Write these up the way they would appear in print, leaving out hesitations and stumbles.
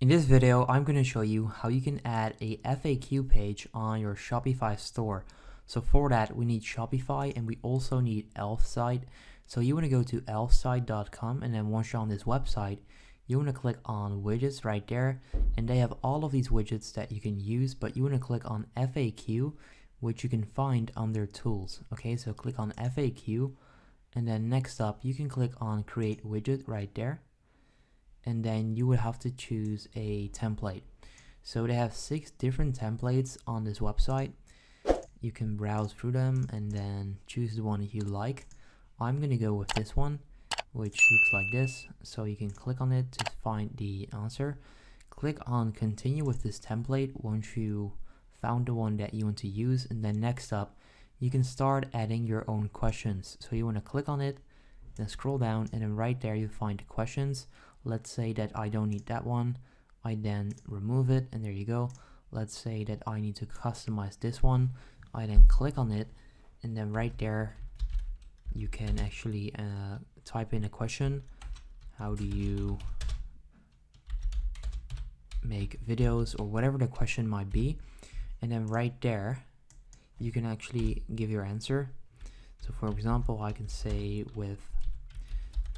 In this video, I'm going to show you how you can add a FAQ page on your Shopify store. So for that, we need Shopify and we also need Elfsight. So you want to go to elfsight.com, and then once you're on this website, you want to click on widgets right there, and they have all of these widgets that you can use, but you want to click on FAQ, which you can find under tools. Okay, so click on FAQ, and then next up, you can click on create widget right there. And then you would have to choose a template. So they have 6 different templates on this website. You can browse through them and then choose the one you like. I'm gonna go with this one, which looks like this. So you can click on it to find the answer. Click on continue with this template once you found the one that you want to use, and then next up you can start adding your own questions. So you want to click on it, then scroll down, and then right there you find the questions. Let's say that I don't need that one. I then remove it, and there you go. Let's say that I need to customize this one. I then click on it, and then right there you can actually type in a question. How do you make videos, or whatever the question might be, and then right there you can actually give your answer. So for example, I can say with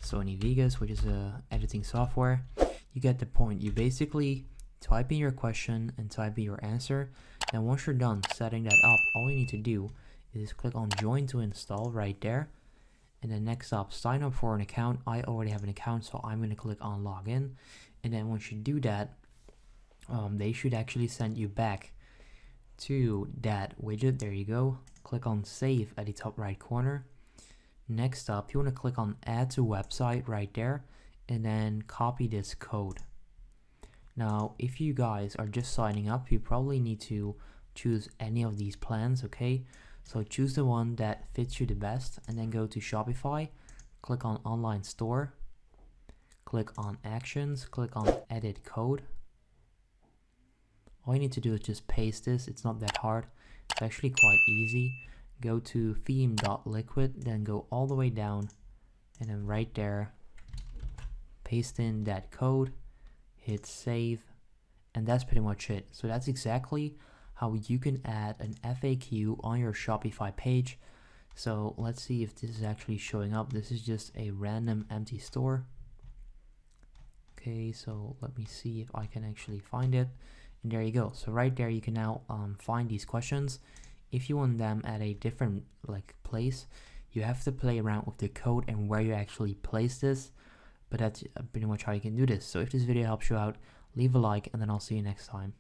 Sony Vegas, which is a editing software. You get the point. You basically type in your question and type in your answer. Then once you're done setting that up, all you need to do is click on join to install right there. And then next up, sign up for an account. I already have an account, so I'm going to click on login. And then once you do that, they should actually send you back to that widget. There you go. Click on save at the top right corner. Next up, you want to click on add to website right there, and then copy this code. Now, if you guys are just signing up, you probably need to choose any of these plans, okay? So choose the one that fits you the best, and then go to Shopify, click on online store, click on actions, click on edit code. All you need to do is just paste this. It's not that hard. It's actually quite easy. Go to theme.liquid, then go all the way down, and then right there paste in that code, hit save, and that's pretty much it. So that's exactly how you can add an FAQ on your Shopify page. So let's see if this is actually showing up. This is just a random empty store. Okay, so let me see if I can actually find it, and there you go. So right there you can now find these questions. If you want them at a different place, you have to play around with the code and where you actually place this, but that's pretty much how you can do this. So if this video helps you out, leave a like, and then I'll see you next time.